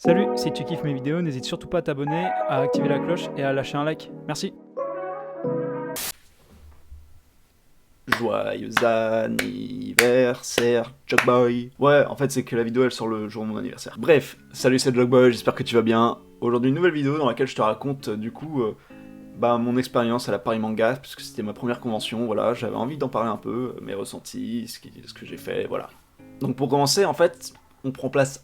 Salut, si tu kiffes mes vidéos, n'hésite surtout pas à t'abonner, à activer la cloche et à lâcher un like. Merci. Joyeux anniversaire, Jogboy. Ouais, en fait, c'est que la vidéo elle sort le jour de mon anniversaire. Bref, salut, c'est Jogboy, j'espère que tu vas bien. Aujourd'hui, une nouvelle vidéo dans laquelle je te raconte mon expérience à la Paris Manga, puisque c'était ma première convention, voilà, j'avais envie d'en parler un peu, mes ressentis, ce que j'ai fait, voilà. Donc pour commencer, en fait, on prend place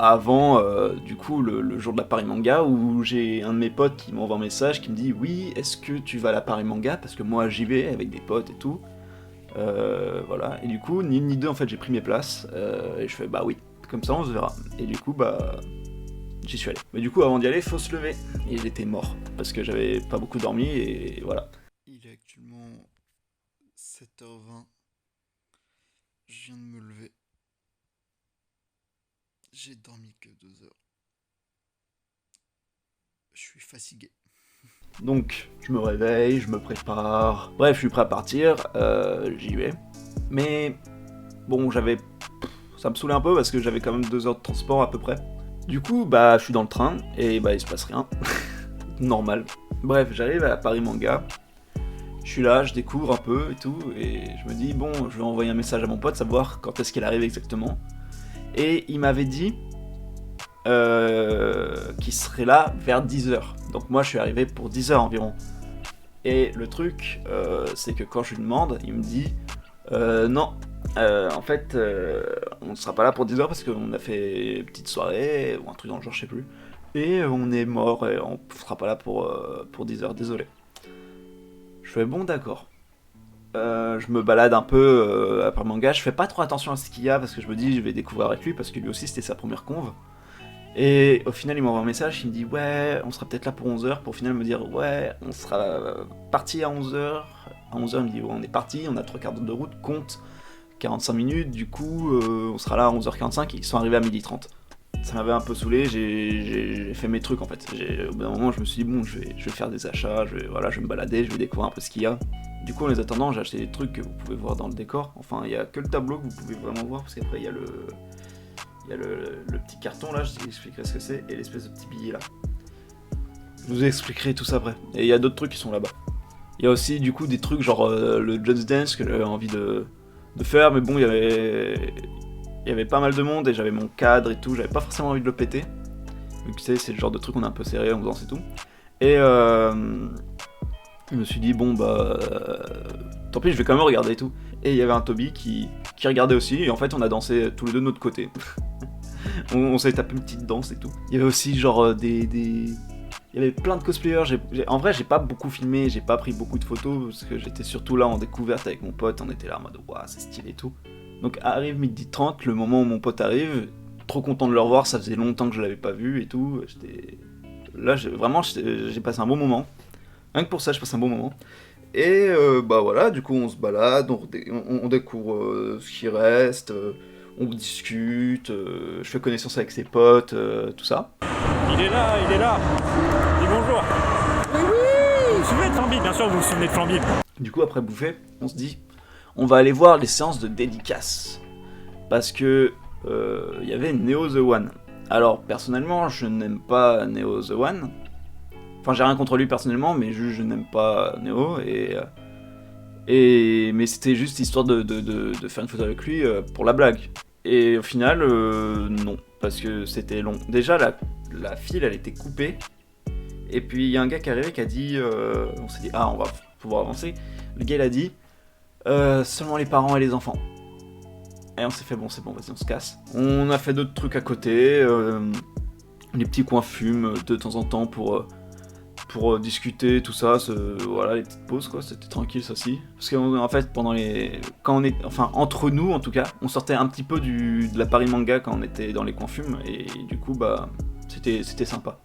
avant, le jour de la Paris Manga, où j'ai un de mes potes qui m'envoie un message qui me dit « Oui, est-ce que tu vas à la Paris Manga ?» Parce que moi, j'y vais avec des potes et tout. Voilà, et du coup, ni une ni deux, en fait, j'ai pris mes places, et je fais bah oui, comme ça on se verra. Et du coup, j'y suis allé. Mais du coup, avant d'y aller, faut se lever. Et j'étais mort, parce que j'avais pas beaucoup dormi, et voilà. Il est actuellement 7h20. Je viens de me lever. J'ai dormi que 2 heures. Je suis fatigué. Donc, je me réveille, je me prépare. Bref, je suis prêt à partir, j'y vais. Mais, bon, ça me saoulait un peu, parce que j'avais quand même 2 heures de transport à peu près. Du coup, je suis dans le train, et il se passe rien. Normal. Bref, j'arrive à Paris Manga. Je suis là, je découvre un peu et tout, et je me dis, bon, je vais envoyer un message à mon pote, savoir quand est-ce qu'il arrive exactement. Et il m'avait dit qu'il serait là vers 10h. Donc moi, je suis arrivé pour 10h environ. Et le truc, c'est que quand je lui demande, il me dit, non, on ne sera pas là pour 10h parce qu'on a fait une petite soirée, ou un truc dans le genre, je sais plus. Et on est mort, et on sera pas là pour 10h, désolé. Je fais bon, d'accord. Je me balade un peu après manga, je fais pas trop attention à ce qu'il y a parce que je me dis je vais découvrir avec lui parce que lui aussi c'était sa première conve. Et au final il m'envoie un message, il me dit ouais on sera peut-être là pour 11h pour au final me dire ouais on sera parti à 11h. À 11h il me dit ouais on est parti, on a 3 quarts d'heure de route, compte 45 minutes, du coup on sera là à 11h45 et ils sont arrivés à 12h30. Ça m'avait un peu saoulé, j'ai fait mes trucs en fait. Au bout d'un moment je me suis dit bon je vais faire des achats, je vais me balader, je vais découvrir un peu ce qu'il y a. Du coup, en les attendant, j'ai acheté des trucs que vous pouvez voir dans le décor. Enfin, il n'y a que le tableau que vous pouvez vraiment voir, parce qu'après, il y a le petit carton là, je vous expliquerai ce que c'est, et l'espèce de petit billet là. Je vous expliquerai tout ça après. Et il y a d'autres trucs qui sont là-bas. Il y a aussi, du coup, des trucs genre le Just Dance que j'avais envie de faire, mais bon, il y avait pas mal de monde, et j'avais mon cadre et tout, j'avais pas forcément envie de le péter. Vu que c'est le genre de truc qu'on est un peu serré en faisant, c'est tout. Et je me suis dit tant pis je vais quand même regarder et tout. Et il y avait un Toby qui regardait aussi et en fait on a dansé tous les deux de notre côté. on s'est tapé une petite danse et tout. Il y avait aussi genre il y avait plein de cosplayers, en vrai j'ai pas beaucoup filmé, j'ai pas pris beaucoup de photos parce que j'étais surtout là en découverte avec mon pote, on était là en mode waouh c'est stylé et tout. Donc arrive 12h30, le moment où mon pote arrive, trop content de le revoir, ça faisait longtemps que je l'avais pas vu et tout. Là j'ai passé un bon moment. Rien que pour ça, je passe un bon moment. Et voilà, du coup, on se balade, on découvre ce qui reste, on discute, je fais connaissance avec ses potes, tout ça. Il est là, il est là. Dis bonjour. Oui, oui. Vous vous souvenez de Flamby? Bien sûr, vous vous souvenez de Flamby. Du coup, après bouffer, on se dit, on va aller voir les séances de dédicaces. Parce que il y avait Neo The One. Alors, personnellement, je n'aime pas Neo The One. Enfin, j'ai rien contre lui personnellement, mais je n'aime pas Neo, mais c'était juste histoire de faire une photo avec lui pour la blague. Et au final, non, parce que c'était long. Déjà, la file, elle était coupée, et puis il y a un gars qui est arrivé qui a dit, on s'est dit, ah, on va pouvoir avancer. Le gars, il a dit, seulement les parents et les enfants. Et on s'est fait, bon, c'est bon, vas-y, on se casse. On a fait d'autres trucs à côté, les petits coins fument de temps en temps pour discuter, tout ça, voilà, les petites pauses, quoi, c'était tranquille, ça aussi. Parce qu'en fait, entre nous, en tout cas, on sortait un petit peu de la Paris Manga quand on était dans les coins fumes, et du coup, c'était sympa.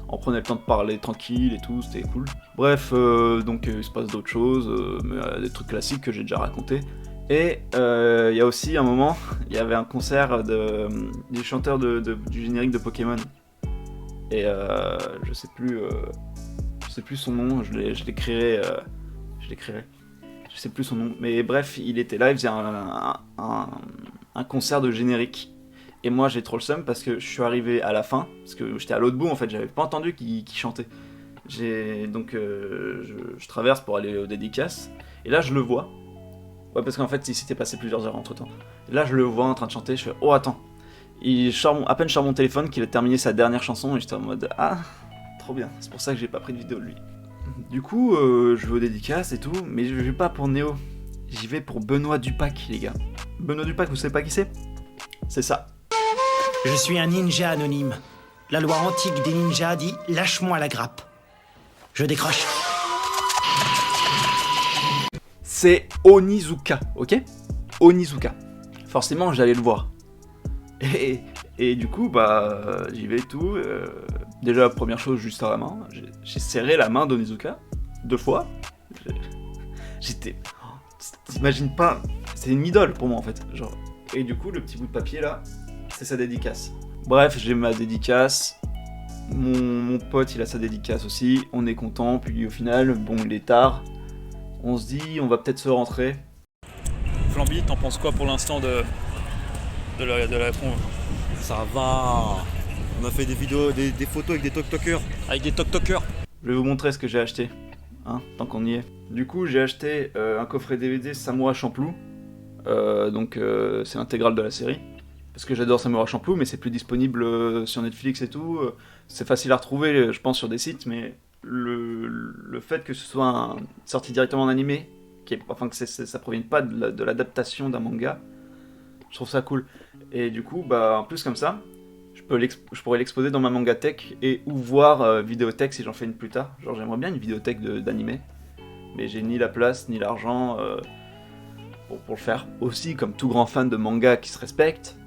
On prenait le temps de parler tranquille et tout, c'était cool. Bref, il se passe d'autres choses, des trucs classiques que j'ai déjà racontés. Et il y a aussi un moment, il y avait un concert du chanteur du générique de Pokémon. Et je sais plus son nom, je l'écrirai. Je sais plus son nom, mais bref, il était là, il faisait un concert de générique. Et moi j'ai trop le seum parce que je suis arrivé à la fin, parce que j'étais à l'autre bout en fait, j'avais pas entendu qu'il chantait. Donc je traverse pour aller aux dédicaces, et là je le vois. Ouais, parce qu'en fait il s'était passé plusieurs heures entre temps. Et là je le vois en train de chanter, je fais oh attends. À peine je sors mon téléphone qu'il a terminé sa dernière chanson, et j'étais en mode ah, trop bien, c'est pour ça que j'ai pas pris de vidéo de lui. Du coup je vais aux dédicaces et tout, mais je vais pas pour Néo, j'y vais pour Benoît Dupac les gars. Benoît Dupac, vous savez pas qui c'est? C'est ça. Je suis un ninja anonyme. La loi antique des ninjas dit « lâche-moi la grappe ». Je décroche. C'est Onizuka, ok? Onizuka. Forcément, j'allais le voir. Et du coup, bah, j'y vais et tout. Déjà, première chose, juste à la main. J'ai serré la main d'Onizuka 2 fois. J'étais... T'imagines pas... C'est une idole pour moi, en fait. Genre... Et du coup, le petit bout de papier, là, c'est sa dédicace. Bref, j'ai ma dédicace. Mon pote, il a sa dédicace aussi. On est content. Puis au final, bon, il est tard. On se dit, on va peut-être se rentrer. Flamby, t'en penses quoi pour l'instant de la conve? Ça va. On a fait des vidéos, des photos avec des toc-tokers. Avec des toc-tokers. Je vais vous montrer ce que j'ai acheté, hein, tant qu'on y est. Du coup, j'ai acheté un coffret DVD Samouraï Champloo. C'est l'intégrale de la série. Parce que j'adore Samurai Champloo, mais c'est plus disponible sur Netflix et tout. C'est facile à retrouver, je pense, sur des sites, mais le fait que ce soit sorti directement en animé, que ça provienne pas de l'adaptation d'un manga, je trouve ça cool. Et du coup, bah, en plus comme ça, je pourrais l'exposer dans ma mangatech et ou voir vidéothèque si j'en fais une plus tard. Genre j'aimerais bien une vidéothèque d'animé, mais j'ai ni la place ni l'argent pour le faire. Aussi, comme tout grand fan de manga qui se respecte,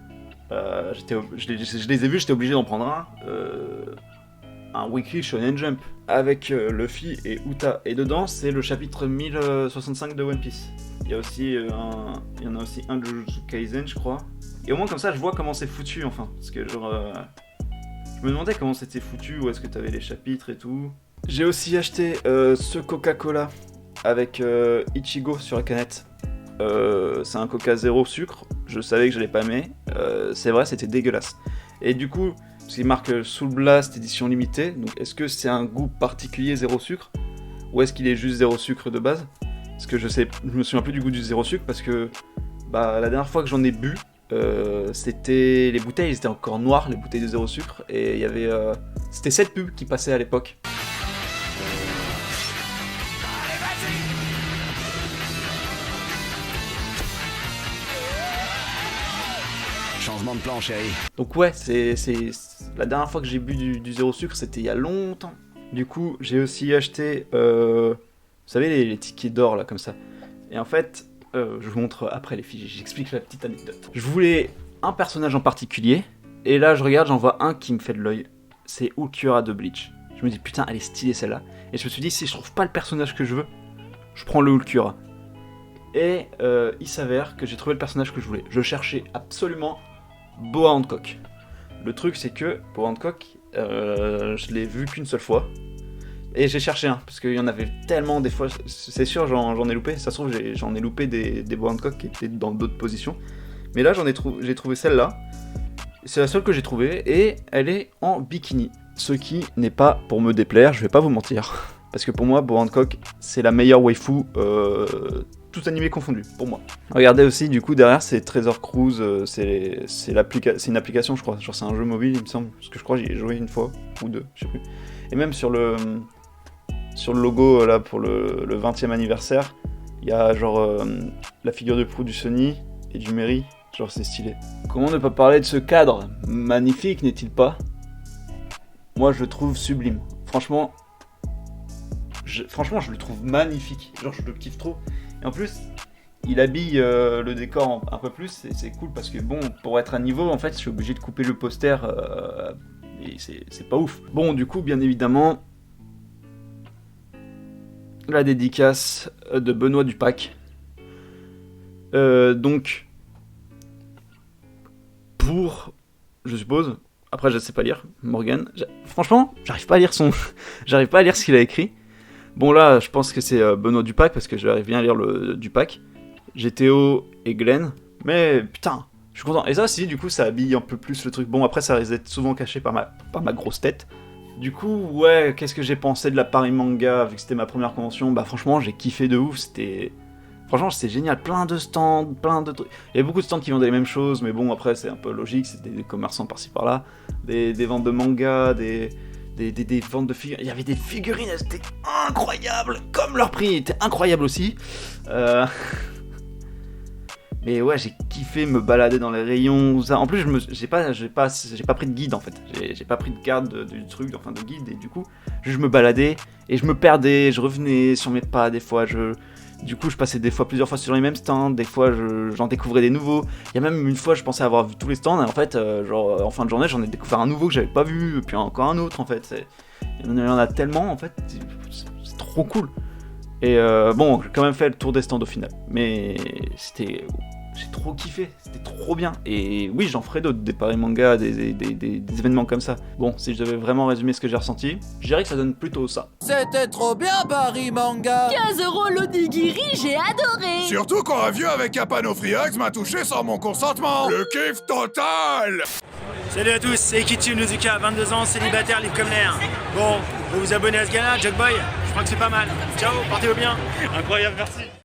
je les ai vus, j'étais obligé d'en prendre un weekly Shonen Jump avec Luffy et Uta. Et dedans, c'est le chapitre 1065 de One Piece. Il y en a aussi un de Jujutsu Kaisen, je crois. Et au moins comme ça, je vois comment c'est foutu, enfin. Parce que genre, je me demandais comment c'était foutu, où est-ce que t'avais les chapitres et tout. J'ai aussi acheté ce Coca-Cola avec Ichigo sur la canette. C'est un Coca 0 sucre. Je savais que je l'allais pas aimer. C'est vrai, c'était dégueulasse. Et du coup, parce qu'il marque Soul Blast édition limitée. Donc, est-ce que c'est un goût particulier 0 sucre, ou est-ce qu'il est juste 0 sucre de base? Parce que je me souviens plus du goût du 0 sucre, parce que bah, la dernière fois que j'en ai bu, c'était les bouteilles, étaient encore noires, les bouteilles de 0 sucre, et il y avait c'était cette pub qui passait à l'époque. Changement de plan, chérie. Donc ouais, c'est la dernière fois que j'ai bu du 0 sucre, c'était il y a longtemps. Du coup, j'ai aussi acheté, vous savez, les tickets d'or là, comme ça. Et en fait, je vous montre après les fiches, j'explique la petite anecdote. Je voulais un personnage en particulier, et là je regarde, j'en vois un qui me fait de l'œil. C'est Ulquiorra de Bleach. Je me dis putain, elle est stylée celle-là. Et je me suis dit, si je trouve pas le personnage que je veux, je prends le Ulquiorra. Et il s'avère que j'ai trouvé le personnage que je voulais. Je cherchais absolument Boa Hancock. Le truc c'est que Boa Hancock, je l'ai vu qu'une seule fois. Et j'ai cherché un, parce qu'il y en avait tellement des fois, c'est sûr j'en ai loupé, ça se trouve j'en ai loupé des Boa Hancock qui étaient dans d'autres positions. Mais là j'ai trouvé celle-là, c'est la seule que j'ai trouvée, et elle est en bikini. Ce qui n'est pas pour me déplaire, je vais pas vous mentir. Parce que pour moi, Boa Hancock, c'est la meilleure waifu, tout animé confondu, pour moi. Regardez aussi, du coup, derrière, c'est Treasure Cruise, c'est une application, je crois. Genre, c'est un jeu mobile, il me semble. Parce que je crois que j'y ai joué une fois, ou deux, je sais plus. Et même sur le logo, là, pour le 20e anniversaire, il y a, genre, la figure de proue du Sony et du Mary. Genre, c'est stylé. Comment ne pas parler de ce cadre? Magnifique, n'est-il pas? Moi, je le trouve sublime. Franchement, je le trouve magnifique. Genre, je le kiffe trop. Et en plus, il habille le décor un peu plus. Et c'est cool parce que, bon, pour être à niveau, en fait, je suis obligé de couper le poster. Et c'est pas ouf. Bon, du coup, bien évidemment, la dédicace de Benoît Dupac. Donc, pour, je suppose, après je sais pas lire, Morgan, franchement, j'arrive pas à lire j'arrive pas à lire ce qu'il a écrit. Bon là, je pense que c'est Benoît Dupac, parce que j'arrive bien à lire le Dupac. J'ai Théo et Glenn, mais putain, suis content. Et ça aussi, du coup, ça habille un peu plus le truc. Bon, après, ça risque d'être souvent caché par ma grosse tête. Du coup, ouais, qu'est-ce que j'ai pensé de la Paris Manga, vu que c'était ma première convention? Bah franchement, j'ai kiffé de ouf, Franchement, c'était génial, plein de stands, plein de trucs. Il y a beaucoup de stands qui vendaient les mêmes choses, mais bon, après, c'est un peu logique, c'était des commerçants par-ci par-là, des ventes de manga, des ventes de figurines. Il y avait des figurines, elles étaient incroyables, comme leur prix était incroyable aussi. Mais ouais, j'ai kiffé me balader dans les rayons. En plus, j'ai pas pris de guide en fait. J'ai pas pris de carte du truc, enfin de guide, et du coup, je me baladais et je me perdais, je revenais sur mes pas des fois. Du coup, je passais des fois plusieurs fois sur les mêmes stands, des fois j'en découvrais des nouveaux. Il y a même une fois, je pensais avoir vu tous les stands, et en fait, genre en fin de journée, j'en ai découvert un nouveau que j'avais pas vu, et puis encore un autre en fait. Il y en a tellement en fait, c'est trop cool. Et bon, j'ai quand même fait le tour des stands au final, mais j'ai trop kiffé, c'était trop bien. Et oui, j'en ferai d'autres, des paris manga, des événements comme ça. Bon, si je devais vraiment résumer ce que j'ai ressenti, je dirais que ça donne plutôt ça. C'était trop bien Paris Manga. 15 € l'onigiri, j'ai adoré. Surtout quand un vieux avec un panneau Freeax m'a touché sans mon consentement. Le kiff total. Salut à tous, c'est Ikichi Nuzuka, 22 ans, célibataire, libre comme l'air. Bon, vous vous abonnez à ce gars-là, Jogboy? Je crois que c'est pas mal. Ciao, portez-vous bien. Incroyable, merci.